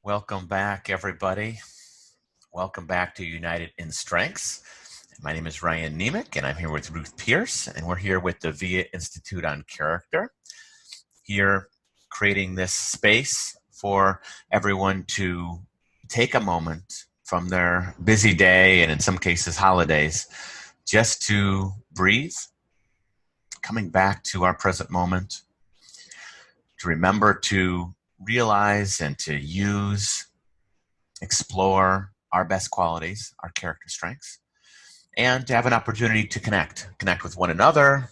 Welcome back, everybody. Welcome back to United in Strengths. My name is Ryan Niemiec, and I'm here with Ruth Pierce, and we're here with the VIA Institute on Character, here creating this space for everyone to take a moment from their busy day, and in some cases holidays, just to breathe, coming back to our present moment, to remember to realize and to use, explore our best qualities, our character strengths, and to have an opportunity to connect with one another,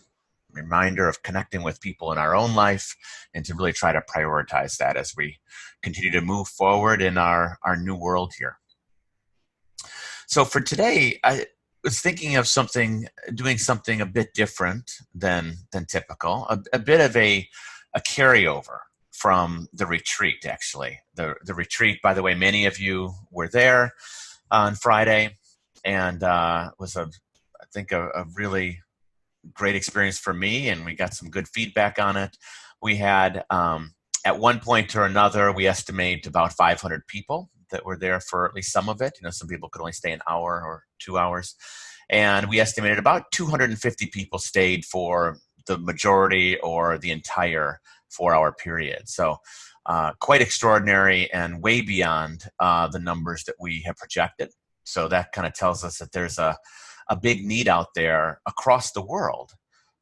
reminder of connecting with people in our own life, and to really try to prioritize that as we continue to move forward in our new world here. So for today, I was thinking of doing something a bit different than typical, a bit of a carryover from the retreat, actually. The retreat, by the way, many of you were there on Friday, and was, I think, a really great experience for me, and we got some good feedback on it. We had, at one point or another, we estimate about 500 people that were there for at least some of it. Some people could only stay an hour or 2 hours. And we estimated about 250 people stayed for the majority or the entire 4-hour period. So quite extraordinary and way beyond the numbers that we have projected. So that kind of tells us that there's a big need out there across the world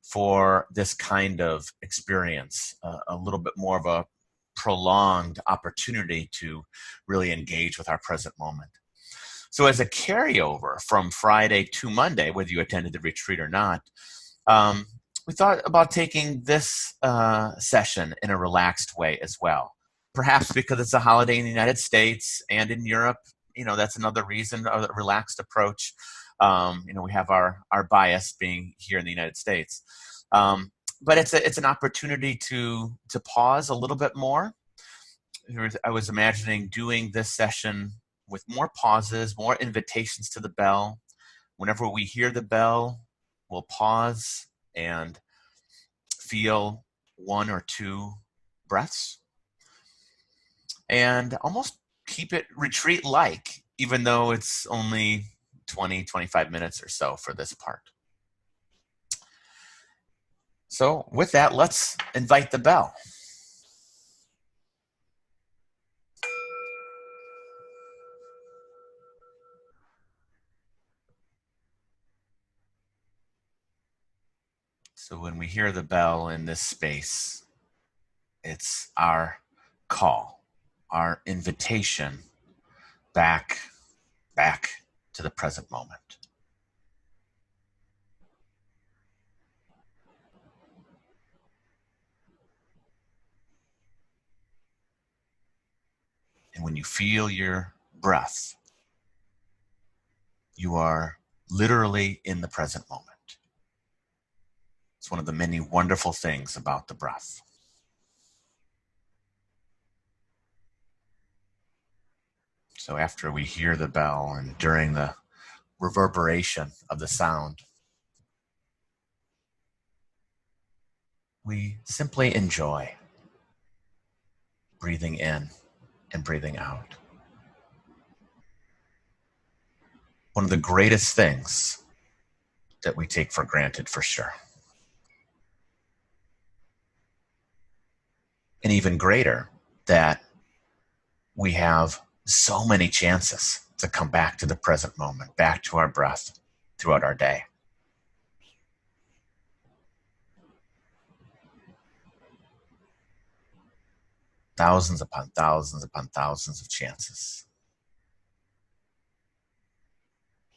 for this kind of experience, a little bit more of a prolonged opportunity to really engage with our present moment. So as a carryover from Friday to Monday, whether you attended the retreat or not, we thought about taking this session in a relaxed way as well. Perhaps because it's a holiday in the United States and in Europe, that's another reason, a relaxed approach. We have our bias being here in the United States. But it's an opportunity to pause a little bit more. I was imagining doing this session with more pauses, more invitations to the bell. Whenever we hear the bell, we'll pause and feel 1 or 2 breaths and almost keep it retreat-like, even though it's only 20, 25 minutes or so for this part. So with that, let's invite the bell. So when we hear the bell in this space, it's our call, our invitation back to the present moment. And when you feel your breath, you are literally in the present moment. It's one of the many wonderful things about the breath. So after we hear the bell and during the reverberation of the sound, we simply enjoy breathing in and breathing out. One of the greatest things that we take for granted, for sure. And even greater, that we have so many chances to come back to the present moment, back to our breath throughout our day. Thousands upon thousands upon thousands of chances.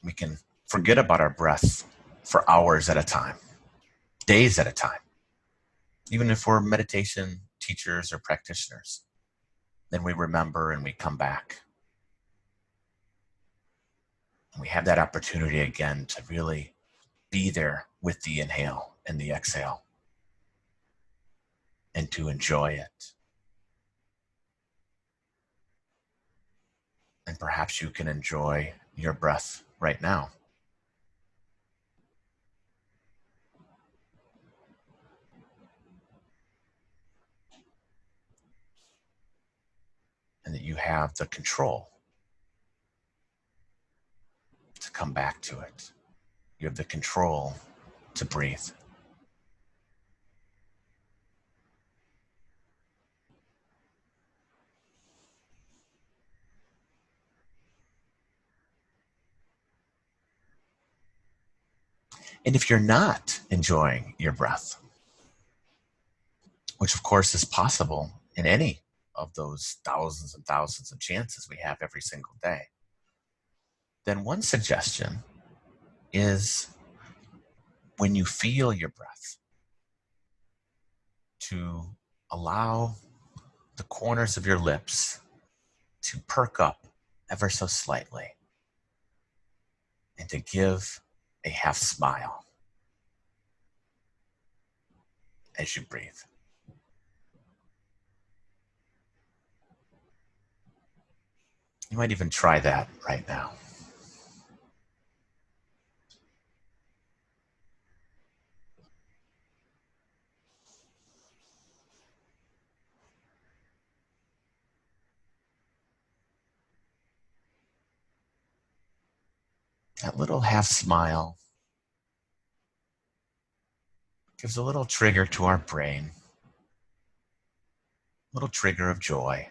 We can forget about our breath for hours at a time, days at a time. Even if we're meditation teachers or practitioners, then we remember and we come back. And we have that opportunity again to really be there with the inhale and the exhale and to enjoy it. And perhaps you can enjoy your breath right now. And that you you have the control to come back to it. You have the control to breathe. And if you're not enjoying your breath, which of course is possible in any of those thousands and thousands of chances we have every single day, then one suggestion is when you feel your breath to allow the corners of your lips to perk up ever so slightly and to give a half smile as you breathe. You might even try that right now. That little half smile gives a little trigger to our brain, a little trigger of joy.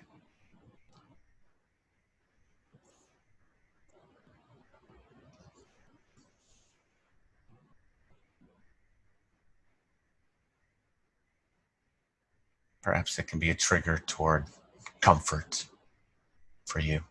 Perhaps it can be a trigger toward comfort for you.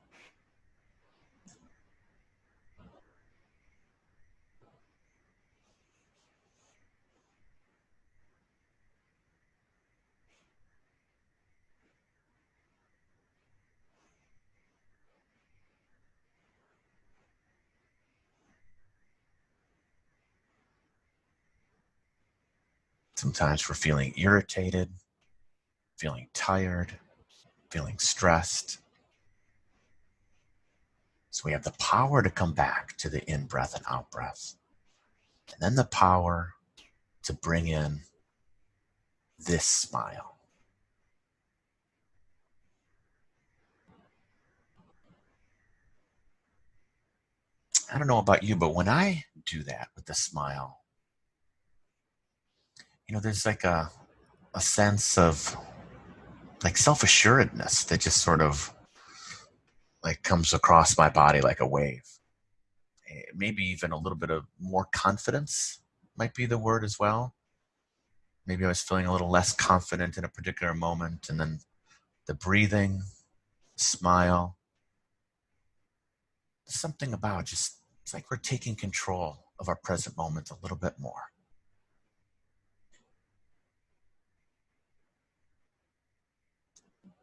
Sometimes we're feeling irritated, feeling tired, feeling stressed. So we have the power to come back to the in-breath and out-breath. And then the power to bring in this smile. I don't know about you, but when I do that with the smile, there's like a sense of like self-assuredness that just sort of like comes across my body like a wave. Maybe even a little bit of more confidence might be the word as well. Maybe I was feeling a little less confident in a particular moment, and then the breathing, smile, something about just, it's like we're taking control of our present moment a little bit more.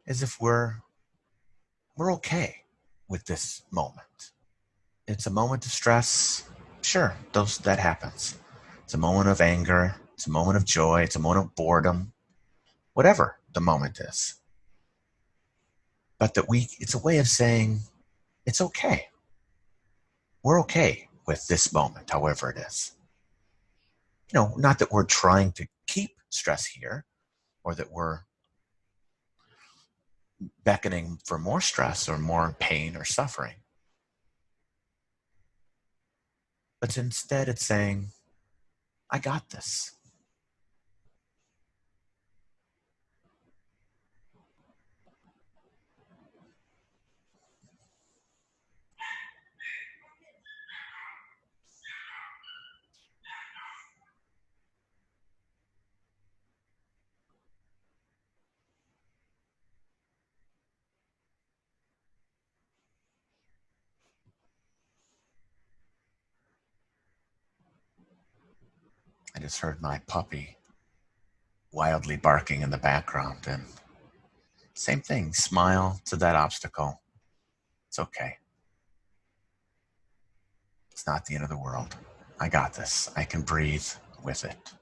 As if we're okay with this moment. It's a moment of stress. Sure, that happens. It's a moment of anger. It's a moment of joy. It's a moment of boredom. Whatever the moment is. But it's a way of saying it's okay. We're okay with this moment, however it is. Not that we're trying to keep stress here or that we're beckoning for more stress or more pain or suffering. But instead it's saying, I got this. I just heard my puppy wildly barking in the background, and same thing, smile to that obstacle. It's okay. It's not the end of the world. I got this. I can breathe with it.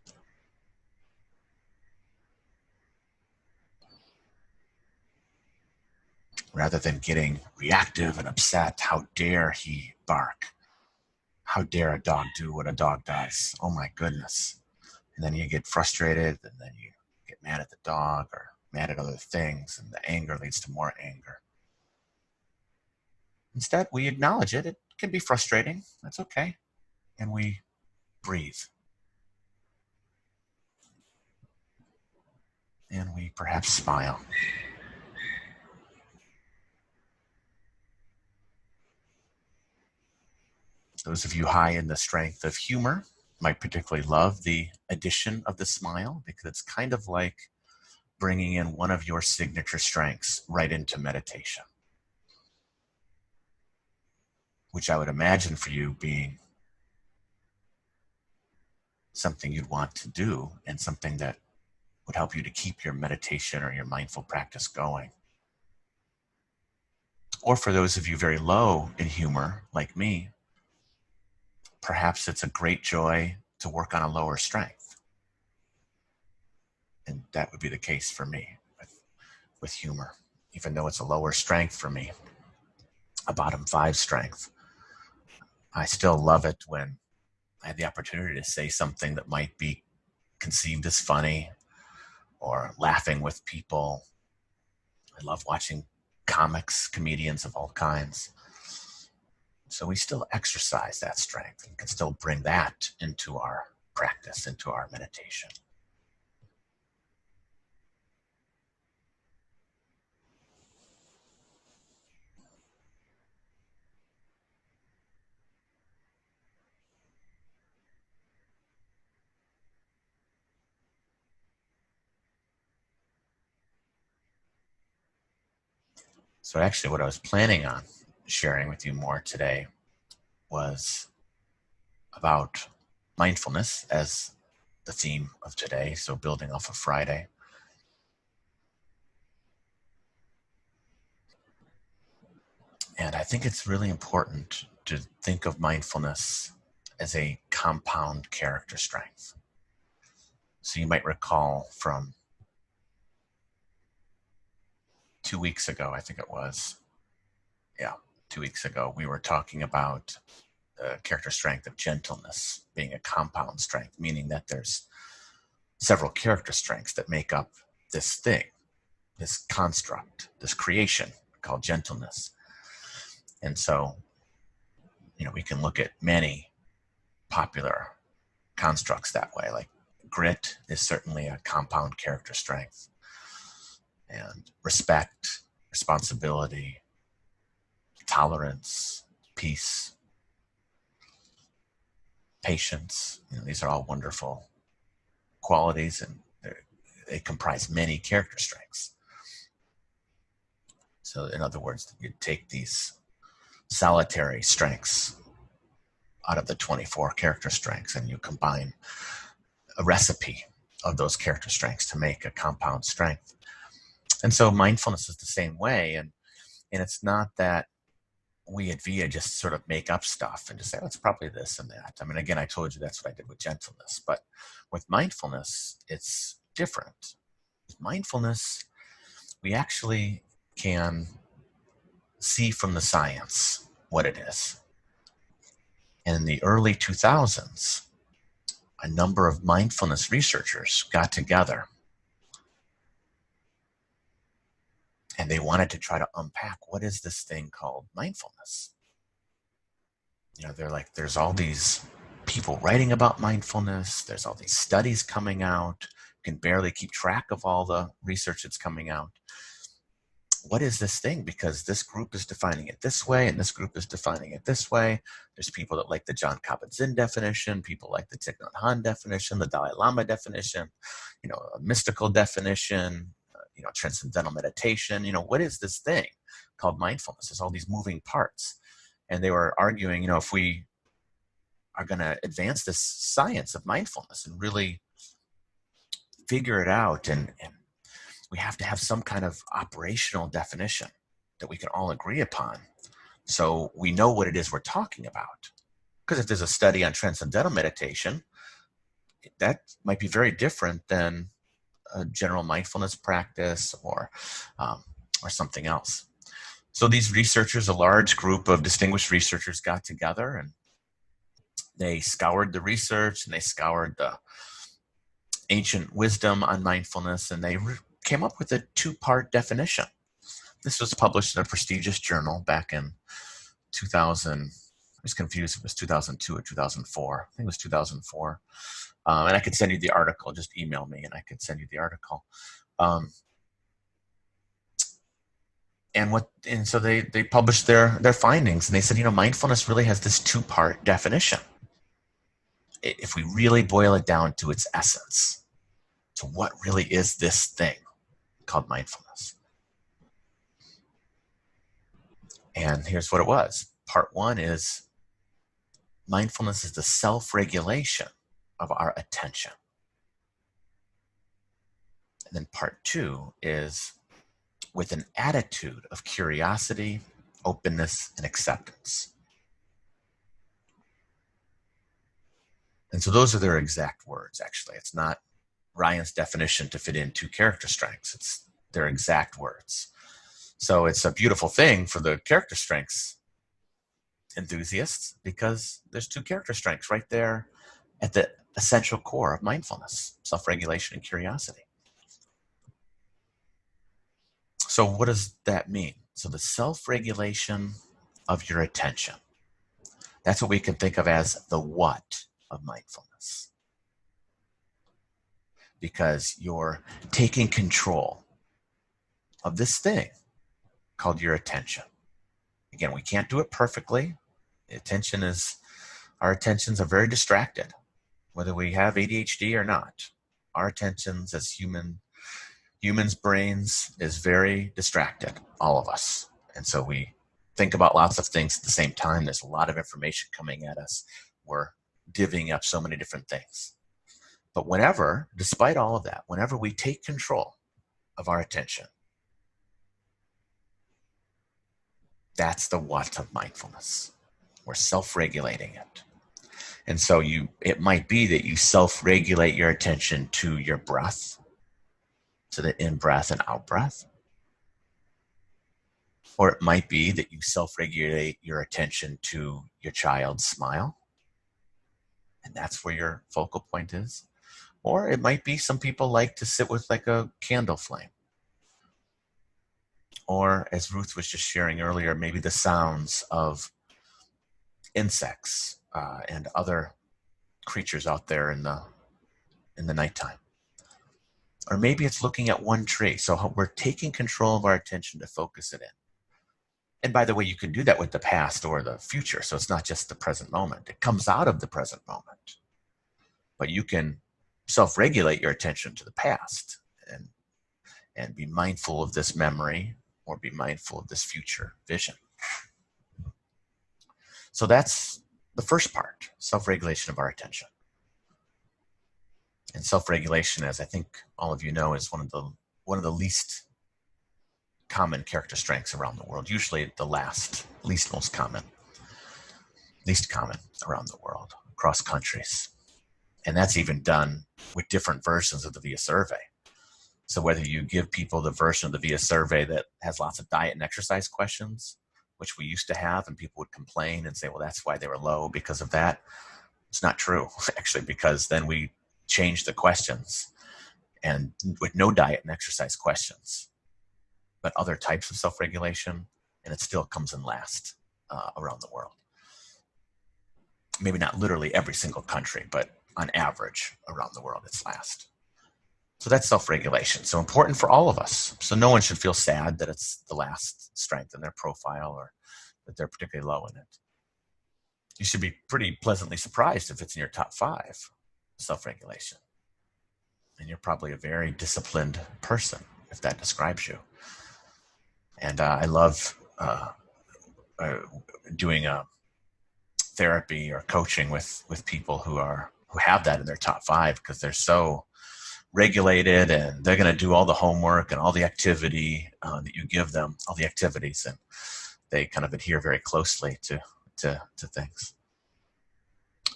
Rather than getting reactive and upset, how dare he bark? How dare a dog do what a dog does? Oh my goodness. And then you get frustrated, and then you get mad at the dog or mad at other things, and the anger leads to more anger. Instead, we acknowledge it. It can be frustrating. That's okay. And we breathe. And we perhaps smile. Those of you high in the strength of humor might particularly love the addition of the smile, because it's kind of like bringing in one of your signature strengths right into meditation, which I would imagine for you being something you'd want to do and something that would help you to keep your meditation or your mindful practice going. Or for those of you very low in humor, like me, perhaps it's a great joy to work on a lower strength. And that would be the case for me with humor, even though it's a lower strength for me, a bottom 5 strength. I still love it when I have the opportunity to say something that might be conceived as funny or laughing with people. I love watching comics, comedians of all kinds. So we still exercise that strength and can still bring that into our practice, into our meditation. So actually what I was planning on sharing with you more today was about mindfulness as the theme of today, so building off of Friday. And I think it's really important to think of mindfulness as a compound character strength. So you might recall from 2 weeks ago, I think it was, 2 weeks ago, we were talking about the character strength of gentleness being a compound strength, meaning that there's several character strengths that make up this thing, this construct, this creation called gentleness. And so, we can look at many popular constructs that way. Like grit is certainly a compound character strength, and respect, responsibility, tolerance, peace, patience. These are all wonderful qualities, and they comprise many character strengths. So in other words, you take these solitary strengths out of the 24 character strengths and you combine a recipe of those character strengths to make a compound strength. And so mindfulness is the same way. And it's not that we at VIA just sort of make up stuff and just say, oh, it's probably this and that. I mean, again, I told you that's what I did with gentleness. But with mindfulness, it's different. With mindfulness, we actually can see from the science what it is. And in the early 2000s, a number of mindfulness researchers got together and they wanted to try to unpack what is this thing called mindfulness. They're like, there's all these people writing about mindfulness. There's all these studies coming out. You can barely keep track of all the research that's coming out. What is this thing? Because this group is defining it this way, and this group is defining it this way. There's people that like the Jon Kabat-Zinn definition, people like the Thich Nhat Hanh definition, the Dalai Lama definition, a mystical definition, transcendental meditation. What is this thing called mindfulness? There's all these moving parts. And they were arguing, if we are going to advance this science of mindfulness and really figure it out, and we have to have some kind of operational definition that we can all agree upon, so we know what it is we're talking about. Because if there's a study on transcendental meditation, that might be very different than a general mindfulness practice or something else. So these researchers, a large group of distinguished researchers, got together and they scoured the research and they scoured the ancient wisdom on mindfulness, and they came up with a 2-part definition. This was published in a prestigious journal back in 2000. I was confused if it was 2002 or 2004. I think it was 2004. And I could send you the article. Just email me and I could send you the article. And so they published their findings, and they said, mindfulness really has this two-part definition. If we really boil it down to its essence, to what really is this thing called mindfulness. And here's what it was. Part one is mindfulness is the self-regulation of our attention. And then part two is with an attitude of curiosity, openness, and acceptance. And so those are their exact words, actually. It's not Ryan's definition to fit in two character strengths. It's their exact words. So it's a beautiful thing for the character strengths enthusiasts, because there's two character strengths right there at the essential core of mindfulness: self-regulation and curiosity. So what does that mean? So the self-regulation of your attention, that's what we can think of as the what of mindfulness. Because you're taking control of this thing called your attention. Again, we can't do it perfectly. Our attentions are very distracted, whether we have ADHD or not. Our attentions as humans' brains is very distracted, all of us. And so we think about lots of things at the same time. There's a lot of information coming at us. We're divvying up so many different things. But despite all of that, whenever we take control of our attention, that's the what of mindfulness. We're self-regulating it. And so it might be that you self-regulate your attention to your breath, to the in-breath and out-breath. Or it might be that you self-regulate your attention to your child's smile, and that's where your focal point is. Or it might be some people like to sit with like a candle flame. Or, as Ruth was just sharing earlier, maybe the sounds of insects and other creatures out there in the nighttime. Or maybe it's looking at one tree. So we're taking control of our attention to focus it in. And by the way, you can do that with the past or the future. So it's not just the present moment. It comes out of the present moment. But you can self-regulate your attention to the past and be mindful of this memory or be mindful of this future vision. So that's the first part, self-regulation of our attention. And self-regulation, as I think all of you know, is one of the least common character strengths around the world. Usually the least common around the world, across countries. And that's even done with different versions of the VIA survey. So whether you give people the version of the VIA survey that has lots of diet and exercise questions, which we used to have, and people would complain and say, well, that's why they were low because of that. It's not true, actually, because then we changed the questions, and with no diet and exercise questions, but other types of self-regulation, and it still comes in last around the world. Maybe not literally every single country, but on average around the world, it's last. So that's self-regulation. So important for all of us. So no one should feel sad that it's the last strength in their profile or that they're particularly low in it. You should be pretty pleasantly surprised if it's in your top 5, self-regulation. And you're probably a very disciplined person if that describes you. And I love doing a therapy or coaching with people who have that in their top 5, because they're so regulated and they're going to do all the homework and all the activity that you give them, all the activities, and they kind of adhere very closely to things.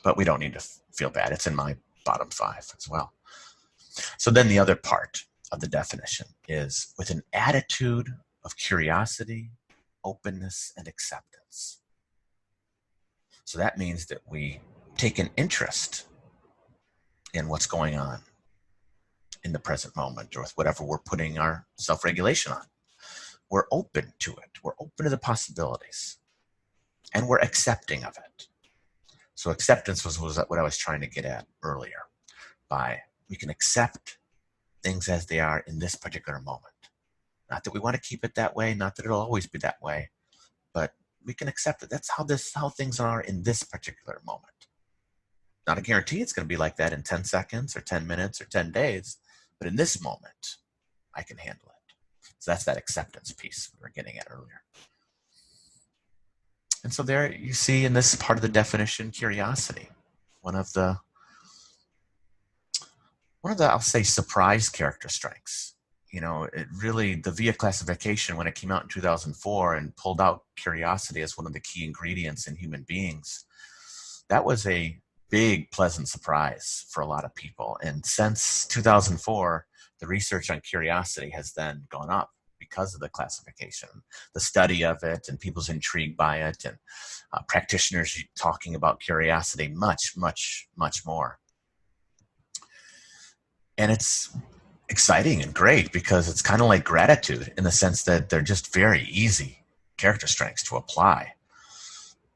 But we don't need to feel bad. It's in my bottom 5 as well. So then the other part of the definition is with an attitude of curiosity, openness, and acceptance. So that means that we take an interest in what's going on in the present moment, or with whatever we're putting our self-regulation on. We're open to it. We're open to the possibilities. and we're accepting of it. So acceptance was what I was trying to get at earlier. By we can accept things as they are in this particular moment. Not that we want to keep it that way, not that it'll always be that way, but we can accept it. That's how things are in this particular moment. Not a guarantee it's going to be like that in 10 seconds or 10 minutes or 10 days, but in this moment, I can handle it. So that's that acceptance piece we were getting at earlier. And so there you see in this part of the definition, curiosity. One of the, I'll say, surprise character strengths. You know, it really, the VIA classification, when it came out in 2004 and pulled out curiosity as one of the key ingredients in human beings, that was a big, pleasant surprise for a lot of people. And since 2004, the research on curiosity has then gone up because of the classification, the study of it, and people's intrigued by it, and practitioners talking about curiosity much, much, much more. And it's exciting and great because it's kind of like gratitude in the sense that they're just very easy character strengths to apply.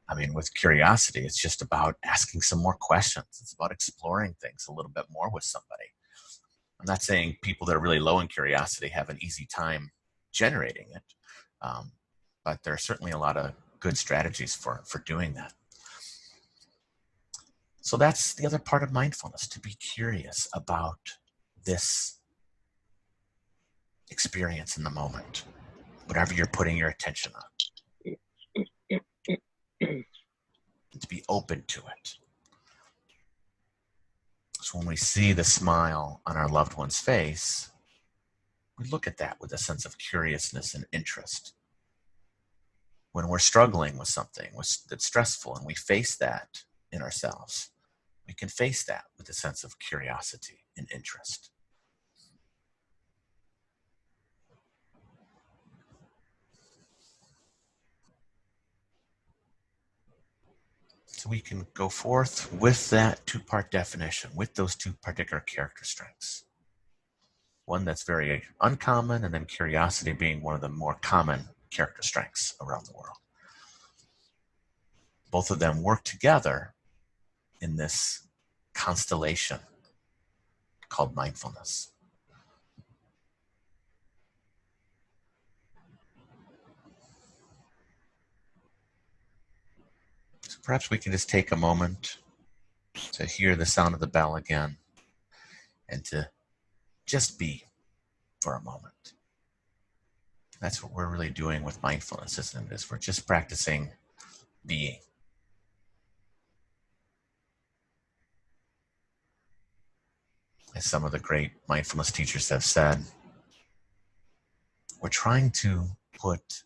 I mean, with curiosity, it's just about asking some more questions. It's about exploring things a little bit more with somebody. I'm not saying people that are really low in curiosity have an easy time generating it, but there are certainly a lot of good strategies for doing that. So that's the other part of mindfulness, to be curious about this experience in the moment, whatever you're putting your attention on, and to be open to it. So when we see the smile on our loved one's face, we look at that with a sense of curiousness and interest. When we're struggling with something that's stressful and we face that in ourselves, we can face that with a sense of curiosity and interest. So we can go forth with that two-part definition, with those two particular character strengths. One that's very uncommon, and then curiosity being one of the more common character strengths around the world. Both of them work together in this constellation called mindfulness. So perhaps we can just take a moment to hear the sound of the bell again and to just be for a moment. That's what we're really doing with mindfulness, isn't it? Is we're just practicing being. As some of the great mindfulness teachers have said, we're trying to put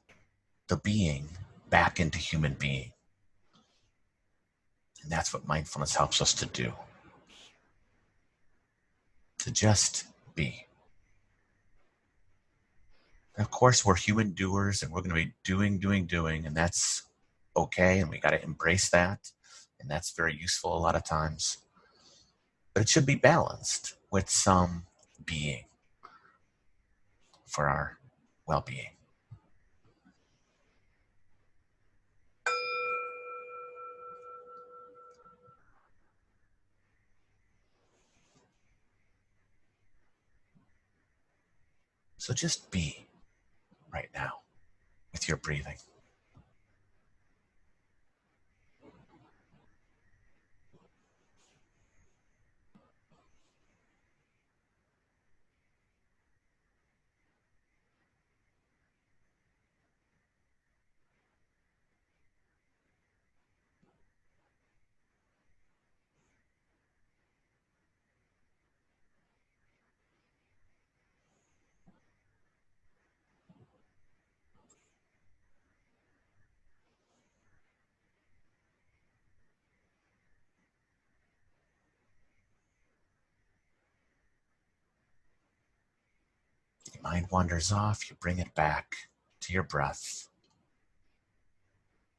the being back into human being. And that's what mindfulness helps us to do. To just be. And of course, we're human doers and we're going to be doing, and that's okay. And we got to embrace that. And that's very useful a lot of times. But it should be balanced with some being for our well-being. So just be right now with your breathing. Your mind wanders off, you bring it back to your breath.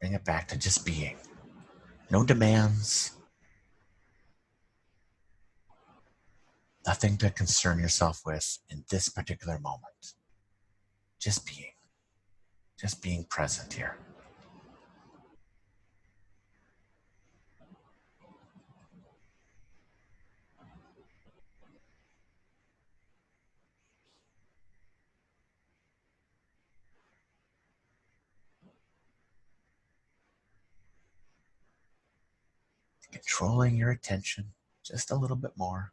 Bring it back to just being. No demands. Nothing to concern yourself with in this particular moment. Just being. Just being present here. controlling your attention just a little bit more.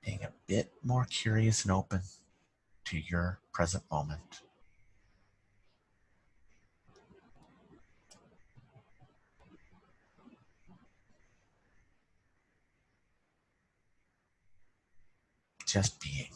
Being a bit more curious and open to your present moment. Just being.